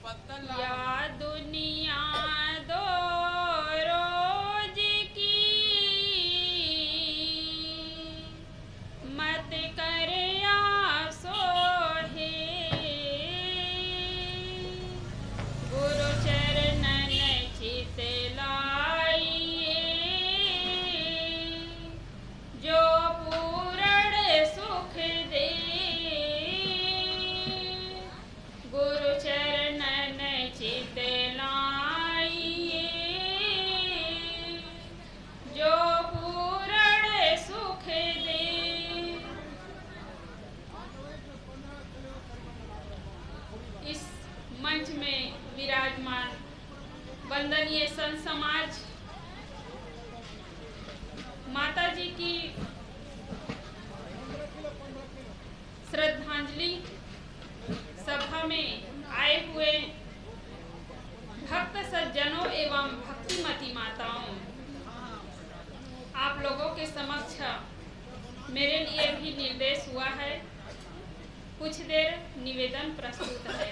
या दुनिया दो रोज की मत कर आसो है। गुरु चरणन चित लाइए जो पूर्ण सुख दे। गुरु चरणन चित लाइए जो पूर्ण सुख दे। इस मंच में विराजमान वंदनीय संत समाज माता जी की श्रद्धांजलि सभा में आए हुए भक्त सज्जनों एवं भक्तिमती माताओं, आप लोगों के समक्ष मेरे लिए भी निर्देश हुआ है, कुछ देर निवेदन प्रस्तुत है।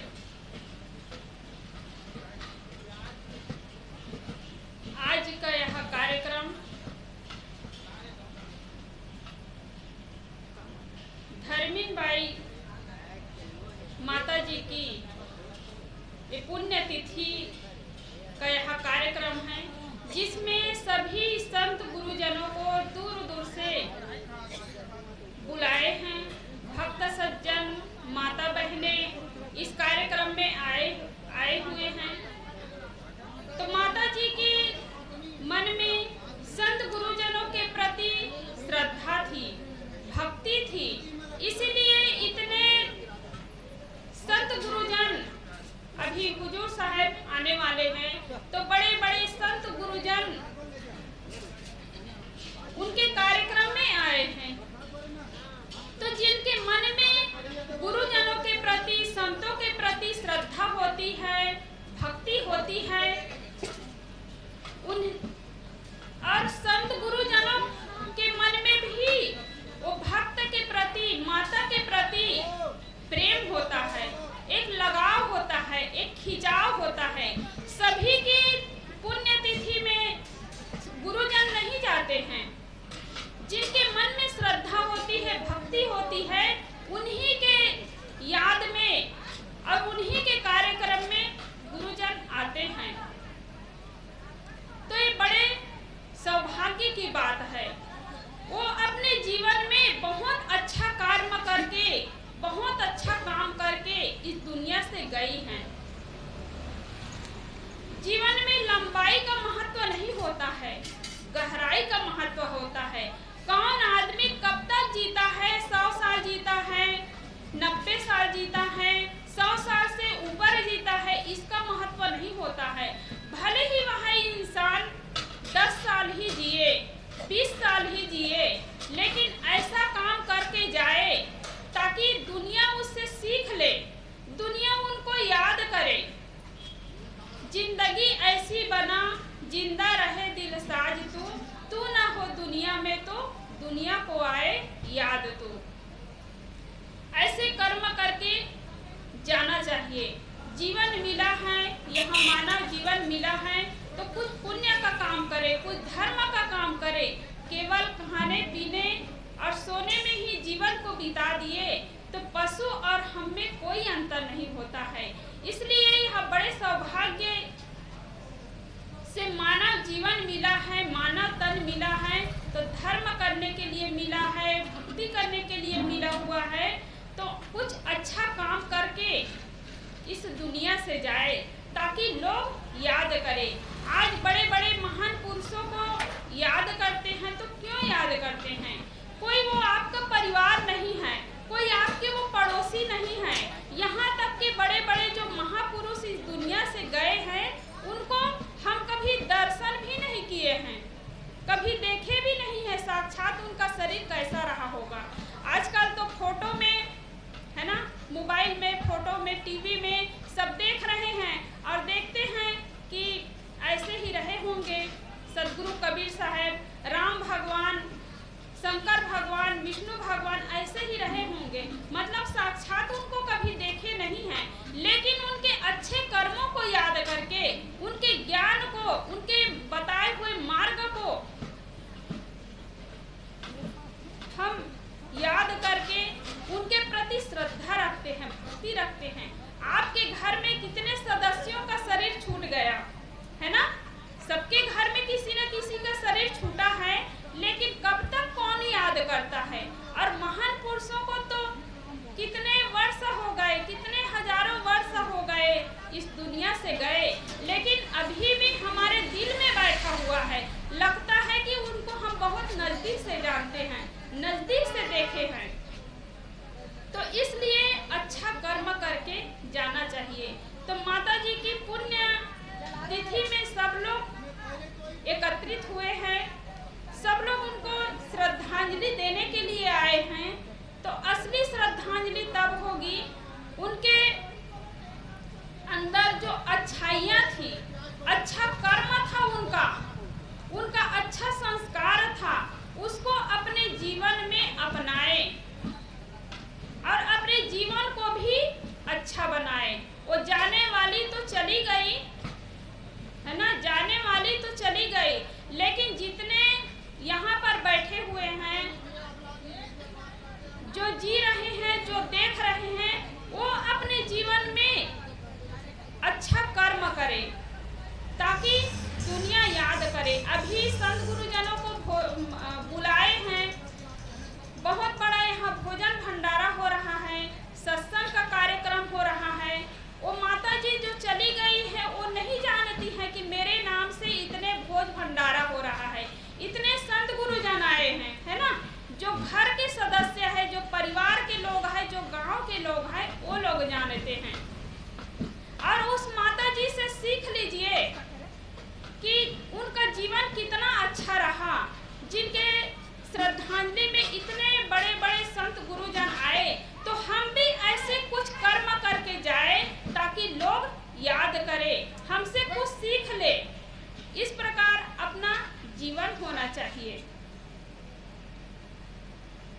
आज का यह कार्यक्रम धर्मिनबाई माता जी की पुण्यतिथि का यह कार्यक्रम है, जिसमें सभी संत गुरुजनों को दूर दूर से बुलाए हैं। भक्त सज्जन माता बहने इस कार्यक्रम में आए हुए हैं। तो माता जी के मन में संत गुरुजनों के प्रति श्रद्धा थी, भक्ति थी, इसलिए इतने संत गुरुजन, अभी हुजूर साहब आने वाले हैं, तो बड़े बड़े संत गुरुजन उनके कार्यक्रम में आए हैं। तो जिनके मन में गुरुजनों के प्रति, संतों के प्रति श्रद्धा होती है, भक्ति होती है, और संत गुरुजनों के मन में भी वो भक्त के प्रति, माता के प्रति प्रेम होता है, एक लगाव होता है, एक खिंचाव होता है। सभी की पुण्यतिथि में गुरुजन नहीं जाते हैं। जिनके मन में श्रद्धा होती है, भक्ति होती है, उन्हीं के याद में और उन्हीं के कार्यक्रम में गुरुजन आते हैं। तो ये बड़े सौभाग्य की बात है। वो अपने जीवन में बहुत अच्छा कर्म करके, बहुत अच्छा काम करके इस दुनिया से गई हैं। जीवन में लंबाई का महत्व नहीं होता है, गहराई का महत्व होता है। कौन आदमी कब तक जीता है, 100 साल जीता है, 90 साल जीता है, 100 साल से ऊपर जीता है, इसका महत्व नहीं होता है। भले ही वह इंसान 10 साल ही जिए, 20 साल ही जिए, लेकिन ऐसा काम करके जाए ताकि दुनिया उससे सीख ले, दुनिया उनको याद करे। जिंदगी ऐसी बना जिंदा रहे दिल साज तू ना हो दुनिया में तो दुनिया को आए याद तू। ऐसे कर्म करके जाना चाहिए। जीवन मिला है, यहाँ मानव जीवन मिला है, तो कुछ पुण्य का काम करे, कुछ धर्म का काम करे। केवल खाने पीने और सोने में ही जीवन को बिता दिए तो पशु और हम में कोई अंतर नहीं होता है। इसलिए यह बड़े सौभाग्य से मानव जीवन मिला है, मानव तन मिला है, तो धर्म करने के लिए मिला है, भक्ति करने के लिए मिला हुआ है। तो कुछ अच्छा काम करके इस दुनिया से जाए ताकि लोग याद करें। आज बड़े बड़े महान पुरुषों को याद करते हैं, तो क्यों याद करते हैं? कोई वो आपका परिवार नहीं है, कोई आपके वो पड़ोसी नहीं है। यहाँ तक कि बड़े बड़े जो महापुरुष इस दुनिया से गए हैं, उनको हम कभी दर्शन भी नहीं किए हैं, कभी देखे भी नहीं है साक्षात उनका शरीर कैसा रहा होगा। आजकल तो फोटो में, है ना, मोबाइल में, फोटो में, टीवी में सब देख रहे हैं और देखते हैं कि ऐसे ही रहे होंगे सदगुरु कबीर साहब, राम भगवान, शंकर भगवान, विष्णु भगवान ऐसे ही रहे होंगे। मतलब साक्षात उनको कभी देखे नहीं हैं, लेकिन उनके अच्छे कर्म रखते हैं। आपके घर में कितने सदस्यों का शरीर छूट गया है ना? सबके घर में किसी न किसी का शरीर छूटा है, लेकिन कब तक कौन याद करता है? और महान पुरुषों को तो कितने वर्ष हो गए, कितने हजारों वर्ष हो गए इस दुनिया से गए, लेकिन अभी भी हमारे दिल में बैठा हुआ है। लगता है कि उनको हम बहुत नजदीक से जानते हैं, नजदीक से देखे हैं। तो इसलिए अच्छा कर्म करके जाना चाहिए। तो माता जी की पुण्य तिथि में सब लोग एकत्रित हुए हैं, सब लोग उनको श्रद्धांजलि देने के लिए आए हैं। तो असली श्रद्धांजलि तब होगी उनके अंदर जो अच्छाइयाँ थी, अच्छा कर्म था उनका अच्छा संस्कार था, उसको अपने जीवन में अपनाए और अपने जीवन को भी अच्छा बनाए। वो जाने वाली तो चली गई है ना, जाने वाली तो चली गई, लेकिन जितने यहाँ पर बैठे हुए हैं, जो जी रहे हैं, जो देख रहे हैं, वो अपने जीवन में अच्छा कर्म करें ताकि दुनिया याद करे। अभी संत गुरुजनों को बुलाए हैं, बहुत बड़ा यहाँ भोजन भंडारा हो रहा है, सत्संग का कार्यक्रम हो रहा है। वो माता जी जो चली गई है, वो नहीं जानती है कि मेरे नाम से इतने भोज भंडारा हो रहा है, इतने संत गुरुजन आए हैं, है ना? जो घर के सदस्य है, जो परिवार के लोग हैं, जो गांव के लोग हैं, वो लोग जानते हैं। और उस माता जी से सीख लीजिए कि उनका जीवन कितना अच्छा रहा, जिनके श्रद्धांजलि में इतने बड़े बड़े संत गुरुजन आए। तो हम भी ऐसे कुछ कर्म करके जाए ताकि लोग याद करें, हमसे कुछ सीख ले। इस प्रकार अपना जीवन होना चाहिए।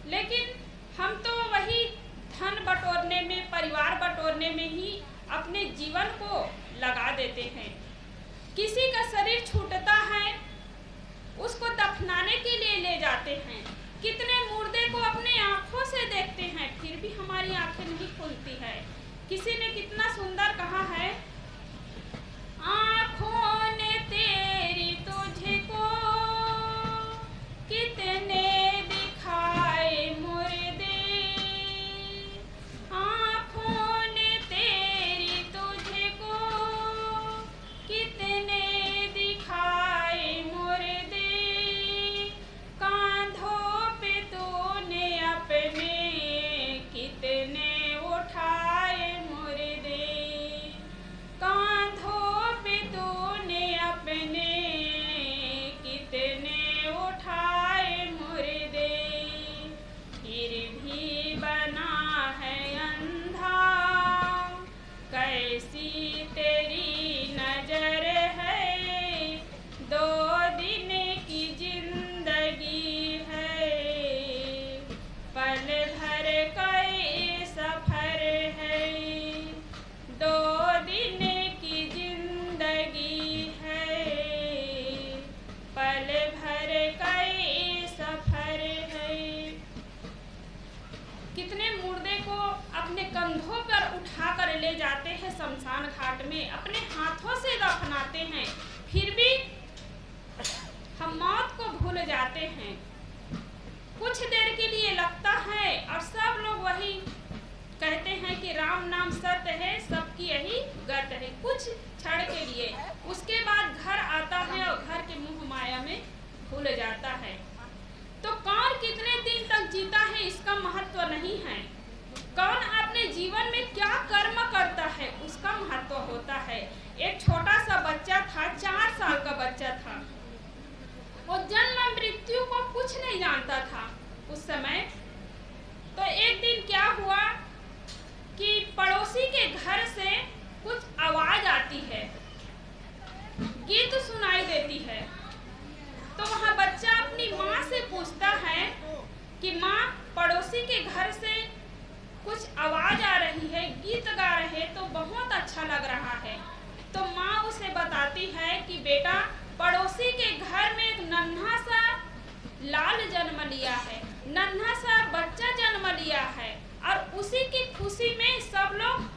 लेकिन हम तो वही धन बटोरने में, परिवार बटोरने में ही अपने जीवन को लगा देते हैं। किसी का शरीर छूटता है, उसको दफनाने के लिए ले जाते हैं, कितने मुर्दे को अपने आंखों से देखते हैं, फिर भी हमारी आंखें नहीं खुलती है। किसी ने कितना सुंदर कहा है, आंखों ने तेरी तुझको कितने दिखाए मुर्दे, आंखों ने तेरी तुझको कितने दिखाए मुर्दे, कांधों पे तूने अपने कितने उठाए मुर्दे, कांधों पे तूने अपने कितने उठाए मुर्दे, फिर भी बना है अंधा, कैसी तेरी नजर है, 2 दिन की जिंदगी है, पल भर का ये सफर है, 2 दिन की जिंदगी है, पल भर का ये सफर है। कितने मुर्दे को अपने कंधों पर उठा कर ले जाते हैं शमशान घाट में, अपने हाथों से दफनाते हैं, फिर भी हम मौत को भूल जाते हैं। कुछ देर के लिए लगता है और सब लोग वही कहते हैं कि राम नाम सत्य है, सबकी यही गत है, कुछ क्षण के लिए। उसके बाद घर आता है और घर के मोह माया में भूल जाता है। तो कौन कितने दिन तक जीता है इसका महत्व नहीं है, कौन अपने जीवन में क्या कर्म करता है उसका महत्व होता है। एक छोटा सा बच्चा था, 4 साल का बच्चा था, वो जन्म मृत्यु को कुछ नहीं जानता था उस समय। तो एक दिन क्या हुआ कि पड़ोसी के घर से कुछ आवाज आती है, गीत सुनाई देती है। तो वहाँ बच्चा अपनी माँ से पूछता है कि माँ, पड़ोसी के घर से कुछ आवाज आ रही है, गीत गा रहे तो बहुत अच्छा लग रहा है। तो माँ उसे बताती है कि बेटा, पड़ोसी के घर में एक नन्हा सा लाल जन्म लिया है, नन्हा सा बच्चा जन्म लिया है, और उसी की खुशी में सब लोग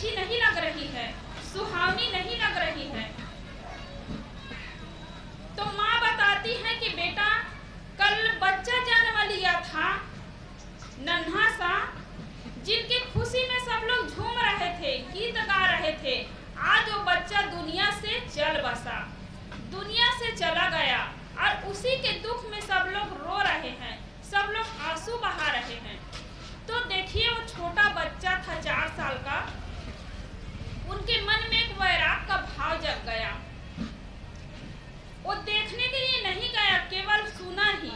अच्छी नहीं लग रही है, सुहावनी नहीं लग रही है। तो माँ बताती है कि बेटा, कल बच्चा जन्म लिया था नन्हा सा, जिनकी खुशी में सब लोग झूम रहे थे, गीत गा रहे थे, आज वो बच्चा दुनिया से चल बसा, दुनिया से चला गया, और उसी के दुख में सब लोग रो रहे हैं, सब लोग आंसू बहा रहे हैं। तो देखिए, वो छोटा बच्चा था 4 साल का, उनके मन में एक वैराग का भाव जग गया। वो देखने के लिए नहीं गया, केवल सुना ही,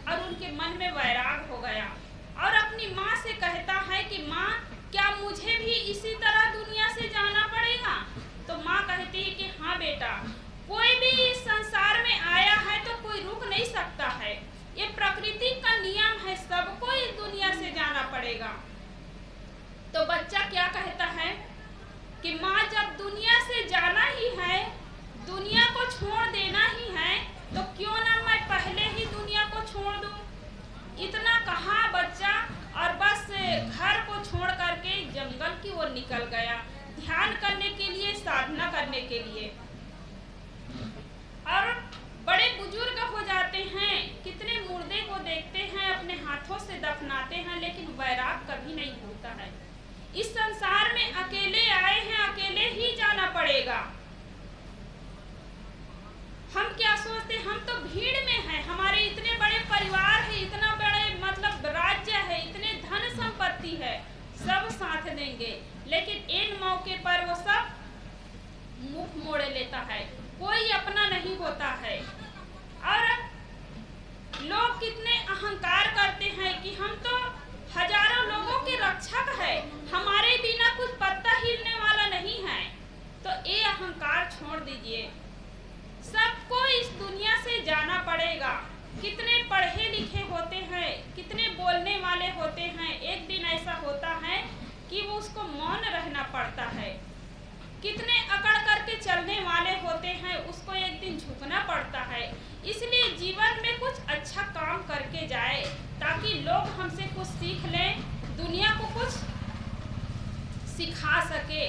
और उनके मन में वैराग हो गया, और अपनी माँ से कहता है कि माँ, क्या मुझे भी इसी तरह दुनिया से जाना पड़ेगा? तो माँ कहती है कि हाँ बेटा, कोई भी इस संसार में आया है तो कोई रुक नहीं सकता है, ये प्रकृति का नियम है, सबको इस दुनिया से जाना पड़ेगा। तो बच्चा क्या कहता है कि माँ, जब दुनिया से जाना ही है, दुनिया को छोड़ देना ही है, तो क्यों ना मैं पहले ही दुनिया को छोड़ दूं। इतना कहा बच्चा, और बस घर को छोड़ करके जंगल की ओर निकल गया, ध्यान करने के लिए, साधना करने के लिए। और बड़े बुजुर्ग हो जाते हैं, कितने मुर्दे को देखते हैं, अपने हाथों से दफनाते हैं, लेकिन वैराग कभी नहीं होता है। इस संसार में अकेले आए हैं, अकेले ही जाना पड़ेगा। हम क्या सोचते, हम तो भीड़ में हैं, हमारे इतने बड़े परिवार है, इतना बड़े मतलब राज्य है, इतने धन संपत्ति है, सब साथ देंगे, लेकिन इन मौके पर वो सब मुख मोड़ लेता है, कोई अपना नहीं होता है। और लोग कितने अहंकार करते हैं कि हम तो हजारों लोगों के रक्षक है, हमारे बिना कुछ पत्ता हिलने वाला नहीं है। तो ये अहंकार छोड़ दीजिए, सबको इस दुनिया से जाना पड़ेगा। कितने पढ़े लिखे होते हैं, कितने बोलने वाले होते हैं, एक दिन ऐसा होता है कि वो उसको मौन रहना पड़ता है। कितने अकड़ करके चलने वाले होते हैं, उसको एक दिन झुकना पड़ता है। इसलिए जीवन में कुछ अच्छा काम करके जाए, ताकि लोग हमसे कुछ सीख लें, दुनिया को कुछ सिखा सके।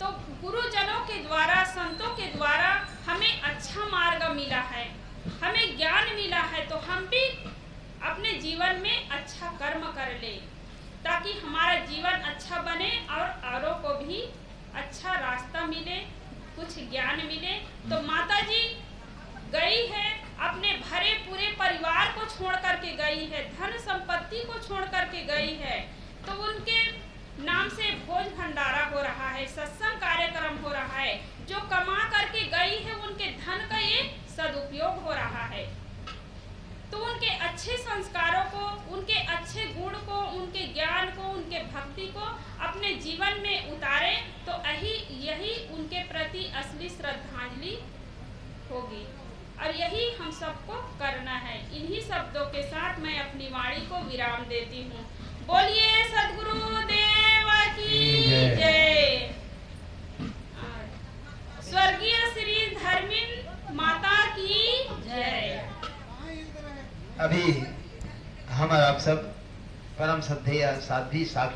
तो गुरुजनों के द्वारा, संतों के द्वारा हमें अच्छा मार्ग मिला है, हमें ज्ञान मिला है, तो हम भी अपने जीवन में अच्छा कर्म कर ले, ताकि हमारा जीवन अच्छा बने और औरों को भी अच्छा रास्ता मिले, कुछ ज्ञान मिले। तो माता जी गई है, अपने भरे पूरे परिवार को छोड़ करके गई है, धन संपत्ति को छोड़ करके गई है, तो उनके नाम से भोज भंडारा हो रहा है, सत्संग कार्यक्रम हो रहा है, जो कमा करके गई है उनके धन का ये सदुपयोग हो रहा है। तो उनके अच्छे संस्कारों को, उनके अच्छे गुण को, उनके ज्ञान को, उनके भक्ति को अपने जीवन में उतारें, तो यही उनके प्रति असली श्रद्धांजलि होगी, और यही हम सबको करना है। इन्हीं शब्दों के साथ मैं अपनी वाणी को विराम देती हूँ। बोलिए सद्गुरु देव की जय। स्वर्गीय श्री धर्मिन माता की जय। अभी हम आप सब परम श्रद्धेय साध्वी साक्षी